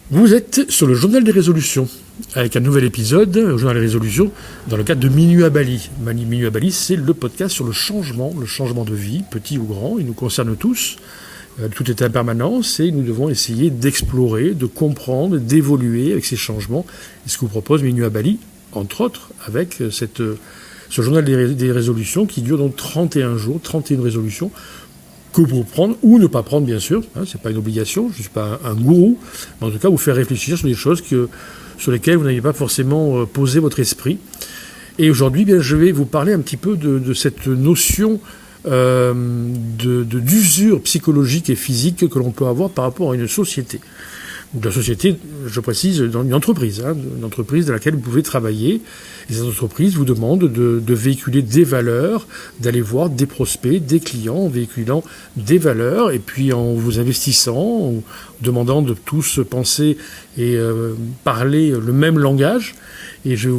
Vous êtes sur le Journal des résolutions, avec un nouvel épisode, le Journal des résolutions, dans le cadre de Minuit à Bali. Minuit à Bali, c'est le podcast sur le changement de vie, petit ou grand, il nous concerne tous. Tout est impermanence et nous devons essayer d'explorer, de comprendre, d'évoluer avec ces changements. Et ce que vous propose Minuit à Bali, entre autres, avec ce Journal des résolutions qui dure donc 31 jours, 31 résolutions, que pour prendre ou ne pas prendre, bien sûr. C'est pas une obligation, je ne suis pas un gourou, mais en tout cas vous faire réfléchir sur des choses sur lesquelles vous n'avez pas forcément posé votre esprit. Et aujourd'hui, je vais vous parler un petit peu de cette notion d'usure psychologique et physique que l'on peut avoir par rapport à une société. Donc la société, je précise, dans une entreprise dans laquelle vous pouvez travailler. Et cette entreprise vous demande de véhiculer des valeurs, d'aller voir des prospects, des clients, en véhiculant des valeurs, et puis en vous investissant, en demandant de tous penser et parler le même langage. Et je vais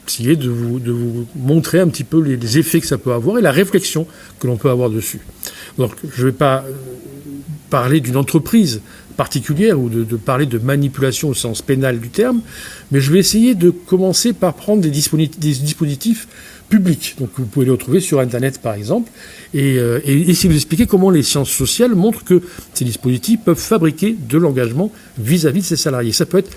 essayer de vous montrer un petit peu les effets que ça peut avoir et la réflexion que l'on peut avoir dessus. Donc je ne vais pas parler d'une entreprise particulière ou de parler de manipulation au sens pénal du terme, mais je vais essayer de commencer par prendre des dispositifs publics. Donc vous pouvez les retrouver sur Internet par exemple, et essayer de vous expliquer comment les sciences sociales montrent que ces dispositifs peuvent fabriquer de l'engagement vis-à-vis de ses salariés. Ça peut être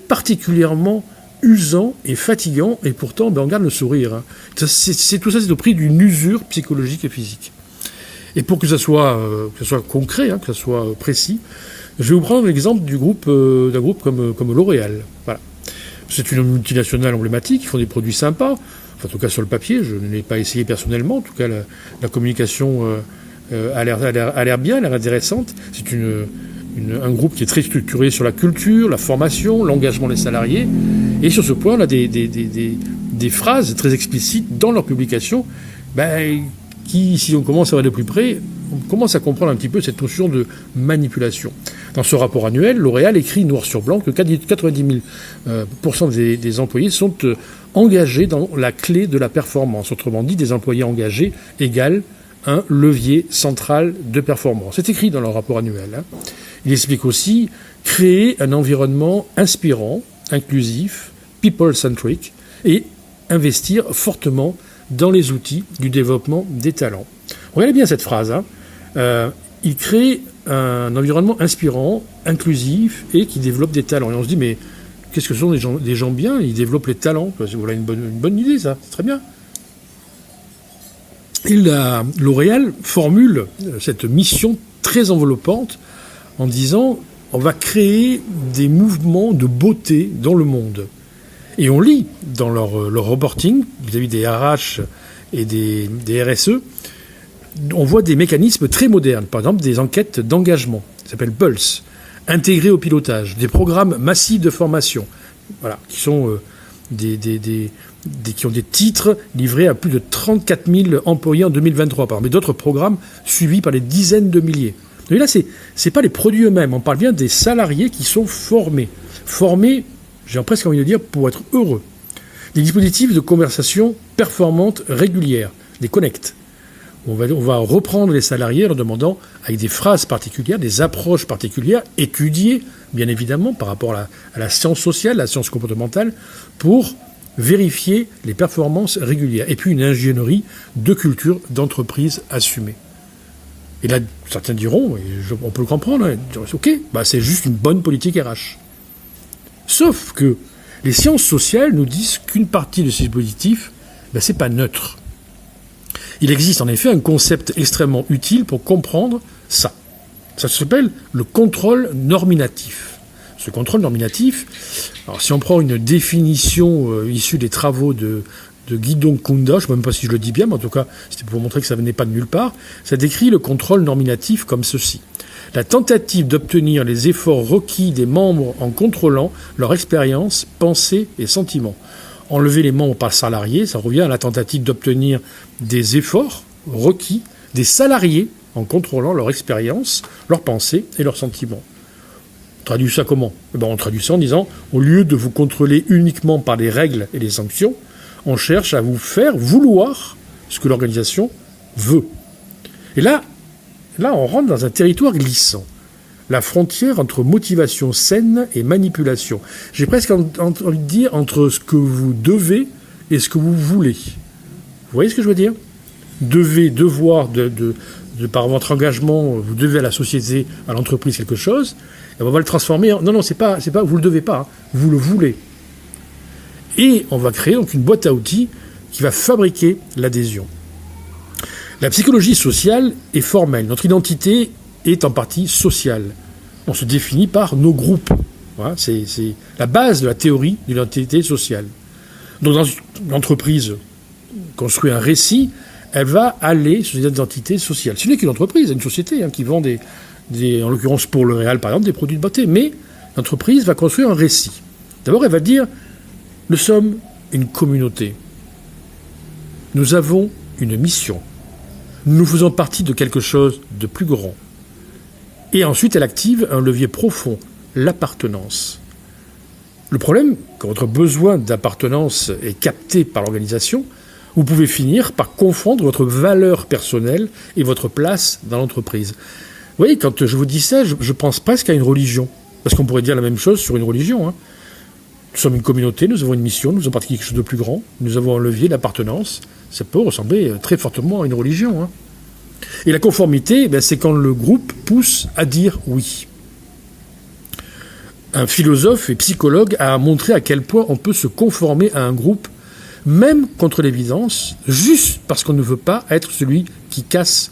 particulièrement usant et fatigant, et pourtant on garde le sourire. Tout ça, c'est au prix d'une usure psychologique et physique. Et pour que ça soit concret, que ça soit précis, je vais vous prendre l'exemple d'un groupe comme L'Oréal. Voilà. C'est une multinationale emblématique, ils font des produits sympas, en tout cas sur le papier, je ne l'ai pas essayé personnellement, en tout cas la communication a l'air bien, a l'air intéressante. C'est un groupe qui est très structuré sur la culture, la formation, l'engagement des salariés, et sur ce point, on a des phrases très explicites dans leur publication, qui, si on commence à voir de plus près, on commence à comprendre un petit peu cette notion de manipulation. Dans ce rapport annuel, L'Oréal écrit noir sur blanc que 90% des employés sont engagés dans la clé de la performance. Autrement dit, des employés engagés égale un levier central de performance. C'est écrit dans leur rapport annuel. Il explique aussi créer un environnement inspirant, inclusif, people-centric et investir fortement dans les outils du développement des talents. Regardez bien cette phrase. Il crée un environnement inspirant, inclusif et qui développe des talents. Et on se dit, mais qu'est-ce que ce sont des gens bien? Ils développent les talents. Voilà une bonne idée, ça. C'est très bien. Et L'Oréal formule cette mission très enveloppante en disant, on va créer des mouvements de beauté dans le monde. Et on lit dans leur reporting, vis-à-vis des RH et des RSE, on voit des mécanismes très modernes, par exemple des enquêtes d'engagement, ça s'appelle Pulse, intégrées au pilotage, des programmes massifs de formation, voilà, qui sont qui ont des titres livrés à plus de 34 000 employés en 2023, parmi d'autres programmes suivis par des dizaines de milliers. Et là, c'est pas les produits eux-mêmes, on parle bien des salariés qui sont formés, j'ai presque envie de dire, pour être heureux. Des dispositifs de conversation performantes régulières, des connects. On va reprendre les salariés en leur demandant, avec des phrases particulières, des approches particulières, étudiées, bien évidemment, par rapport à la science sociale, la science comportementale, pour vérifier les performances régulières. Et puis une ingénierie de culture d'entreprise assumée. Et là, certains diront, on peut le comprendre, ok, c'est juste une bonne politique RH. Sauf que les sciences sociales nous disent qu'une partie de ces dispositifs, c'est pas neutre. Il existe en effet un concept extrêmement utile pour comprendre ça. Ça s'appelle le contrôle normatif. Ce contrôle normatif, alors si on prend une définition issue des travaux de Guidon Kunda, je ne sais même pas si je le dis bien, mais en tout cas, c'était pour montrer que ça venait pas de nulle part, ça décrit le contrôle normatif comme ceci. La tentative d'obtenir les efforts requis des membres en contrôlant leur expérience, pensée et sentiments. Enlever les membres par salariés, ça revient à la tentative d'obtenir des efforts requis des salariés en contrôlant leur expérience, leurs pensées et leurs sentiments. On traduit ça comment ? On traduit ça en disant, au lieu de vous contrôler uniquement par des règles et des sanctions, on cherche à vous faire vouloir ce que l'organisation veut. Et là, on rentre dans un territoire glissant. la frontière entre motivation saine et manipulation. J'ai presque envie de dire entre ce que vous devez et ce que vous voulez. Vous voyez ce que je veux dire ? Devoir, par votre engagement, vous devez à la société, à l'entreprise quelque chose, et on va le transformer en... Non, c'est pas, vous le devez pas, hein, vous le voulez. Et on va créer donc une boîte à outils qui va fabriquer l'adhésion. La psychologie sociale est formelle. Notre identité est en partie sociale. On se définit par nos groupes. Voilà, c'est la base de la théorie de l'identité sociale. Donc dans une entreprise construit un récit, elle va aller sur des identités sociales. Ce n'est qu'une entreprise, une société qui vend en l'occurrence pour L'Oréal par exemple, des produits de beauté. Mais l'entreprise va construire un récit. D'abord, elle va dire, nous sommes une communauté. Nous avons une mission. Nous faisons partie de quelque chose de plus grand. Et ensuite, elle active un levier profond, l'appartenance. Le problème, quand votre besoin d'appartenance est capté par l'organisation, vous pouvez finir par confondre votre valeur personnelle et votre place dans l'entreprise. Vous voyez, quand je vous dis ça, je pense presque à une religion. Parce qu'on pourrait dire la même chose sur une religion. Nous sommes une communauté, nous avons une mission, nous faisons partie de quelque chose de plus grand, nous avons un levier d'appartenance. Ça peut ressembler très fortement à une religion. Et la conformité, c'est quand le groupe pousse à dire oui. Un philosophe et psychologue a montré à quel point on peut se conformer à un groupe, même contre l'évidence, juste parce qu'on ne veut pas être celui qui casse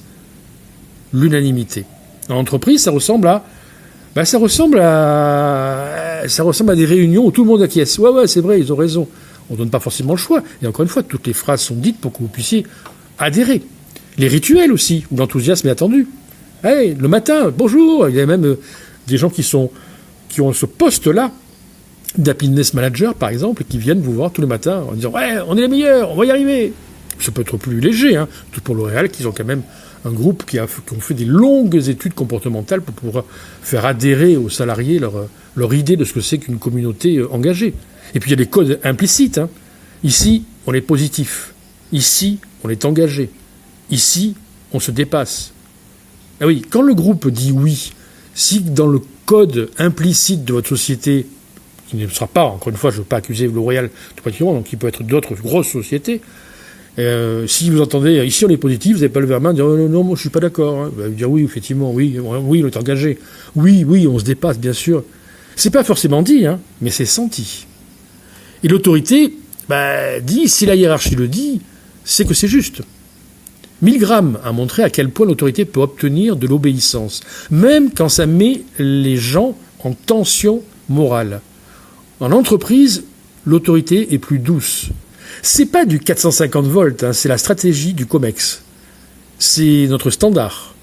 l'unanimité. Dans l'entreprise, ça ressemble à des réunions où tout le monde acquiesce. Ouais, c'est vrai, ils ont raison. On ne donne pas forcément le choix. Et encore une fois, toutes les phrases sont dites pour que vous puissiez adhérer. Les rituels aussi, où l'enthousiasme est attendu. Hey, le matin, bonjour. Il y a même des gens qui ont ce poste-là, d'happiness manager par exemple, qui viennent vous voir tous les matins en disant « Ouais, on est les meilleurs, on va y arriver ». Ça peut être plus léger, tout pour L'Oréal, qu'ils ont quand même un groupe qui ont fait des longues études comportementales pour pouvoir faire adhérer aux salariés leur idée de ce que c'est qu'une communauté engagée. Et puis il y a des codes implicites. Ici, on est positif. Ici, on est engagé. Ici, on se dépasse. Ah oui, quand le groupe dit oui, si dans le code implicite de votre société, qui ne sera pas, encore une fois, je ne veux pas accuser L'Oréal tout particulièrement, donc il peut être d'autres grosses sociétés, si vous entendez, ici on est positif, vous n'avez pas levé la main, dire non, moi je ne suis pas d'accord. Vous allez dire oui, effectivement, oui, on est engagé. Oui, on se dépasse, bien sûr. C'est pas forcément dit, mais c'est senti. Et l'autorité dit, si la hiérarchie le dit, c'est que c'est juste. Milgram a montré à quel point l'autorité peut obtenir de l'obéissance, même quand ça met les gens en tension morale. Dans l'entreprise, l'autorité est plus douce. C'est pas du 450 volts, c'est la stratégie du COMEX. C'est notre standard.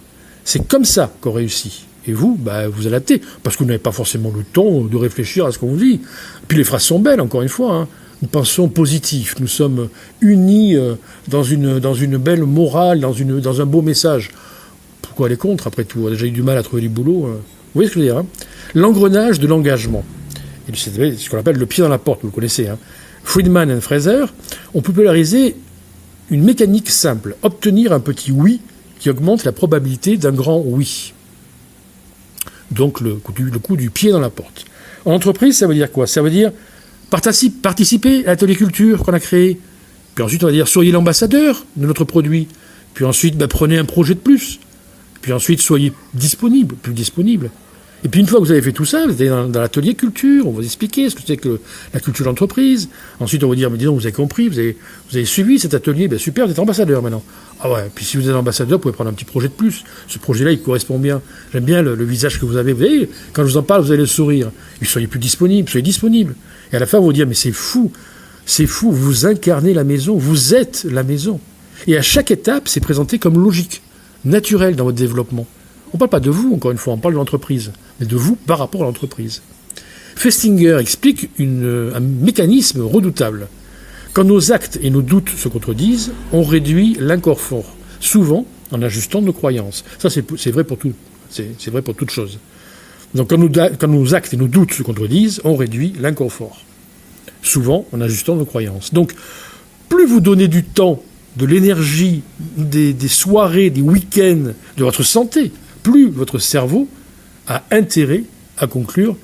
C'est comme ça qu'on réussit. Et vous, vous adaptez, parce que vous n'avez pas forcément le temps de réfléchir à ce qu'on vous dit. Puis les phrases sont belles, encore une fois. Nous pensons positif, nous sommes unis dans une belle morale, dans un beau message. Pourquoi aller contre, après tout ? On a déjà eu du mal à trouver du boulot. Vous voyez ce que je veux dire ? L'engrenage de l'engagement. Et c'est ce qu'on appelle le pied dans la porte, vous le connaissez. Friedman et Fraser ont popularisé une mécanique simple, obtenir un petit oui qui augmente la probabilité d'un grand oui. Donc le coup du pied dans la porte. En entreprise, ça veut dire quoi ? Ça veut dire participer à l'atelier culture qu'on a créé. Puis ensuite, on va dire soyez l'ambassadeur de notre produit. Puis ensuite, prenez un projet de plus. Puis ensuite, soyez plus disponible. Et puis une fois que vous avez fait tout ça, vous allez dans l'atelier culture, on va vous expliquer ce que c'est que la culture d'entreprise. Ensuite, on va dire, mais disons, vous avez compris, vous avez suivi cet atelier, super, vous êtes ambassadeur maintenant. Ah ouais, puis si vous êtes ambassadeur, vous pouvez prendre un petit projet de plus. Ce projet-là, il correspond bien. J'aime bien le visage que vous avez. Vous voyez, quand je vous en parle, vous allez le sourire. Et soyez plus disponible, soyez disponible. Et à la fin, vous vous dire, mais c'est fou, vous incarnez la maison, vous êtes la maison. Et à chaque étape, c'est présenté comme logique, naturel dans votre développement. On ne parle pas de vous, encore une fois, on parle de l'entreprise, mais de vous par rapport à l'entreprise. Festinger explique un mécanisme redoutable. Quand nos actes et nos doutes se contredisent, on réduit l'inconfort, souvent en ajustant nos croyances. Ça, c'est vrai pour tout, c'est vrai pour toute chose. Donc quand nos actes et nos doutes se contredisent, on réduit l'inconfort, souvent en ajustant nos croyances. Donc, plus vous donnez du temps, de l'énergie, des soirées, des week-ends, de votre santé, plus votre cerveau a intérêt à conclure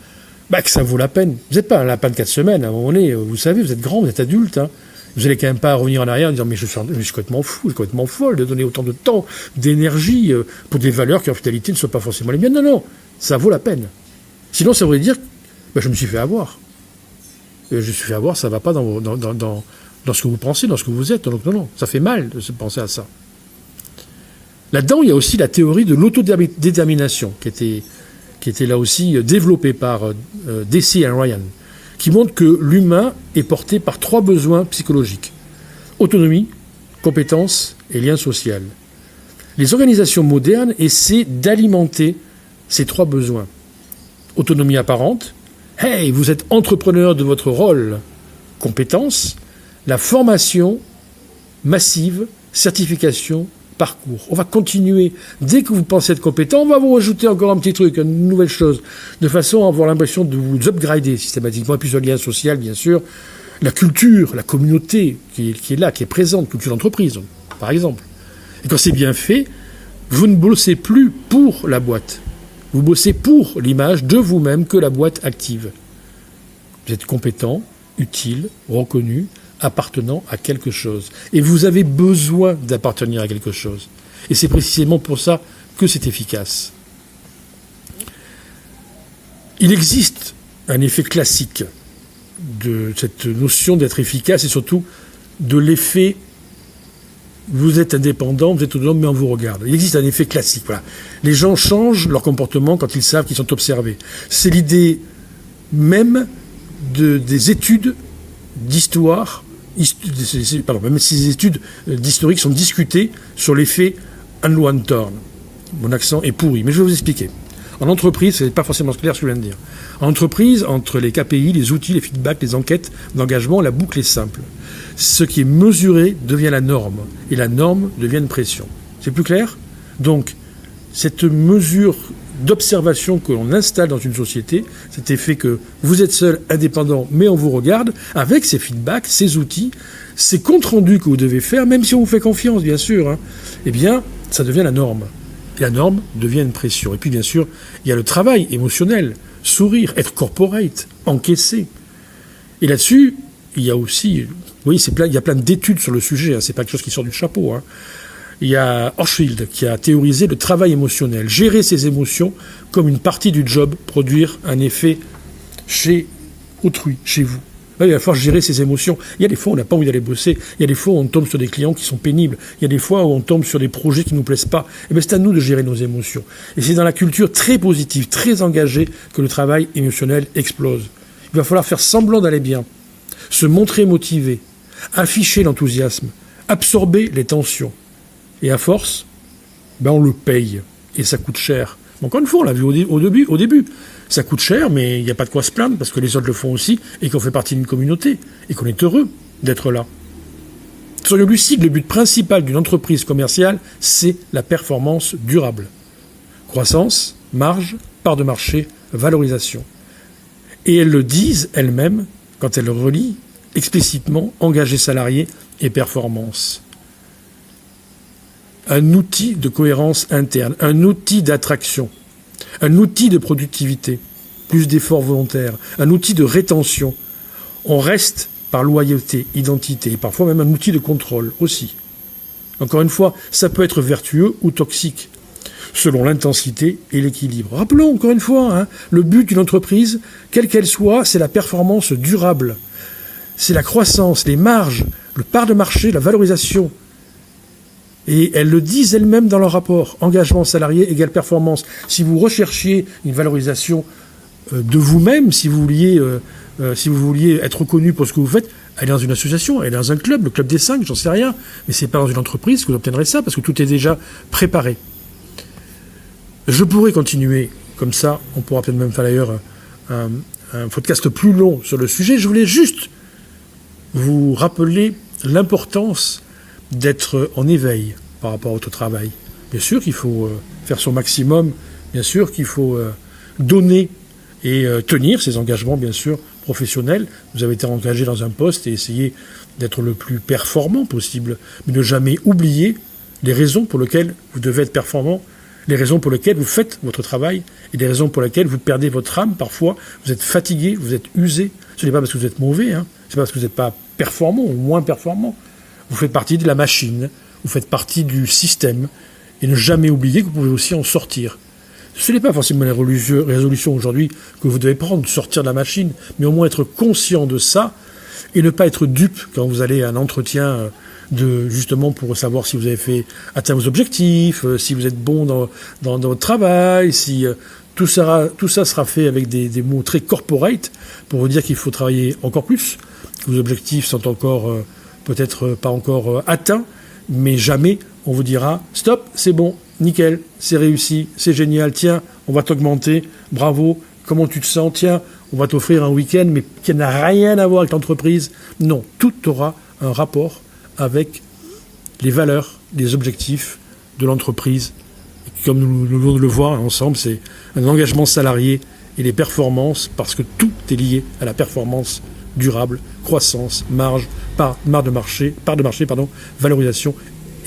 que ça vaut la peine. Vous n'êtes pas un lapin de 4 semaines, à un moment donné, vous savez, vous êtes grand, vous êtes adulte, hein. Vous n'allez quand même pas revenir en arrière en disant mais je suis complètement fou, je suis complètement folle de donner autant de temps, d'énergie pour des valeurs qui en finalité ne sont pas forcément les miennes. Non, ça vaut la peine. Sinon ça voudrait dire je me suis fait avoir. Je me suis fait avoir, ça ne va pas dans ce que vous pensez, dans ce que vous êtes. Donc non, ça fait mal de se penser à ça. Là-dedans, il y a aussi la théorie de l'autodétermination qui était là aussi développée par Deci et Ryan, qui montre que l'humain est porté par 3 besoins psychologiques: autonomie, compétence et lien social. Les organisations modernes essaient d'alimenter ces 3 besoins. Autonomie apparente, hey, vous êtes entrepreneur de votre rôle. Compétence, la formation massive, certification, parcours. On va continuer. Dès que vous pensez être compétent, on va vous rajouter encore un petit truc, une nouvelle chose, de façon à avoir l'impression de vous upgrader systématiquement. Et puis sur le lien social, bien sûr, la culture, la communauté qui est là, qui est présente, culture d'entreprise, par exemple. Et quand c'est bien fait, vous ne bossez plus pour la boîte. Vous bossez pour l'image de vous-même que la boîte active. Vous êtes compétent, utile, reconnu, appartenant à quelque chose. Et vous avez besoin d'appartenir à quelque chose. Et c'est précisément pour ça que c'est efficace. Il existe un effet classique de cette notion d'être efficace et surtout de l'effet vous êtes indépendant, vous êtes autonome, mais on vous regarde. Il existe un effet classique. Voilà. Les gens changent leur comportement quand ils savent qu'ils sont observés. C'est l'idée même des études d'histoire, même si les études d'historique sont discutées sur l'effet Hanlon Thorne. Mon accent est pourri, mais je vais vous expliquer. En entreprise, ce n'est pas forcément clair ce que je viens de dire. En entreprise, entre les KPI, les outils, les feedbacks, les enquêtes d'engagement, la boucle est simple. Ce qui est mesuré devient la norme, et la norme devient une pression. C'est plus clair ? Donc, cette mesure d'observation que l'on installe dans une société, cet effet que vous êtes seul, indépendant, mais on vous regarde, avec ces feedbacks, ces outils, ces comptes rendus que vous devez faire, même si on vous fait confiance, bien sûr, eh bien, ça devient la norme. Et la norme devient une pression. Et puis, bien sûr, il y a le travail émotionnel, sourire, être corporate, encaisser. Et là-dessus, il y a aussi, vous voyez, il y a plein d'études sur le sujet, c'est pas quelque chose qui sort du chapeau. Il y a Hochschild qui a théorisé le travail émotionnel, gérer ses émotions comme une partie du job, produire un effet chez autrui, chez vous. Là, il va falloir gérer ses émotions. Il y a des fois où on n'a pas envie d'aller bosser, il y a des fois où on tombe sur des clients qui sont pénibles, il y a des fois où on tombe sur des projets qui ne nous plaisent pas. Et bien c'est à nous de gérer nos émotions. Et c'est dans la culture très positive, très engagée, que le travail émotionnel explose. Il va falloir faire semblant d'aller bien, se montrer motivé, afficher l'enthousiasme, absorber les tensions. Et à force, on le paye. Et ça coûte cher. Encore une fois, on l'a vu au début. Ça coûte cher, mais il n'y a pas de quoi se plaindre, parce que les autres le font aussi, et qu'on fait partie d'une communauté, et qu'on est heureux d'être là. Soyons lucides, le but principal d'une entreprise commerciale, c'est la performance durable. Croissance, marge, part de marché, valorisation. Et elles le disent elles-mêmes, quand elles relient explicitement engagés salariés et performance. Un outil de cohérence interne, un outil d'attraction, un outil de productivité, plus d'efforts volontaires, un outil de rétention. On reste par loyauté, identité, et parfois même un outil de contrôle aussi. Encore une fois, ça peut être vertueux ou toxique, selon l'intensité et l'équilibre. Rappelons encore une fois, le but d'une entreprise, quelle qu'elle soit, c'est la performance durable. C'est la croissance, les marges, le part de marché, la valorisation. Et elles le disent elles-mêmes dans leur rapport. Engagement salarié égale performance. Si vous recherchiez une valorisation de vous-même, si vous vouliez être reconnu pour ce que vous faites, allez dans une association, allez dans un club, le club des 5, j'en sais rien. Mais c'est pas dans une entreprise que vous obtiendrez ça, parce que tout est déjà préparé. Je pourrais continuer comme ça. On pourra peut-être même faire d'ailleurs un podcast plus long sur le sujet. Je voulais juste vous rappeler l'importance d'être en éveil par rapport à votre travail. Bien sûr qu'il faut faire son maximum, bien sûr qu'il faut donner et tenir ses engagements, bien sûr, professionnels. Vous avez été engagé dans un poste et essayer d'être le plus performant possible, mais ne jamais oublier les raisons pour lesquelles vous devez être performant les raisons pour lesquelles vous faites votre travail et les raisons pour lesquelles vous perdez votre âme. Parfois, vous êtes fatigué, vous êtes usé. Ce n'est pas parce que vous êtes mauvais, hein. C'est pas parce que vous n'êtes pas performant ou moins performant. Vous faites partie de la machine, vous faites partie du système. Et ne jamais oublier que vous pouvez aussi en sortir. Ce n'est pas forcément la résolution aujourd'hui que vous devez prendre, de sortir de la machine, mais au moins être conscient de ça et ne pas être dupe quand vous allez à un entretien justement pour savoir si vous avez atteint vos objectifs, si vous êtes bon dans votre travail, si tout ça sera fait avec des mots très corporate pour vous dire qu'il faut travailler encore plus, que vos objectifs sont encore peut-être pas encore atteints, mais jamais on vous dira « Stop, c'est bon, nickel, c'est réussi, c'est génial, tiens, on va t'augmenter, bravo, comment tu te sens, tiens, on va t'offrir un week-end, mais qui n'a rien à voir avec l'entreprise. » Non, tout aura un rapport avec les valeurs, les objectifs de l'entreprise. Et comme nous venons de le voir ensemble, c'est un engagement salarié et les performances, parce que tout est lié à la performance durable, croissance, marge de marché, valorisation.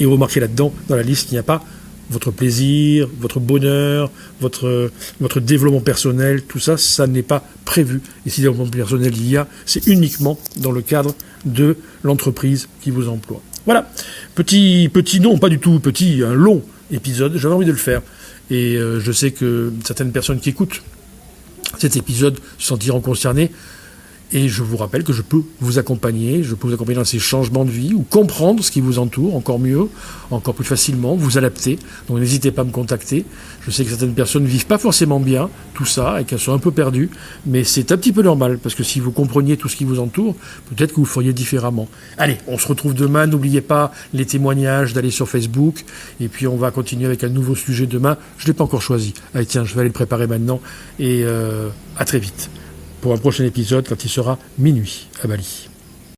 Et vous remarquez là-dedans, dans la liste, qu'il n'y a pas votre plaisir, votre bonheur, votre développement personnel, tout ça, ça n'est pas prévu. Et si développement personnel il y a, c'est uniquement dans le cadre de l'entreprise qui vous emploie. Voilà, petit non, pas du tout petit, un long épisode, j'avais envie de le faire. Et je sais que certaines personnes qui écoutent cet épisode se sentiront concernées. Et je vous rappelle que je peux vous accompagner dans ces changements de vie ou comprendre ce qui vous entoure encore mieux, encore plus facilement, vous adapter. Donc n'hésitez pas à me contacter. Je sais que certaines personnes ne vivent pas forcément bien tout ça et qu'elles sont un peu perdues, mais c'est un petit peu normal parce que si vous compreniez tout ce qui vous entoure, peut-être que vous feriez différemment. Allez, on se retrouve demain. N'oubliez pas les témoignages, d'aller sur Facebook et puis on va continuer avec un nouveau sujet demain. Je ne l'ai pas encore choisi. Allez, tiens, je vais aller le préparer maintenant et à très vite pour un prochain épisode quand il sera minuit à Bali.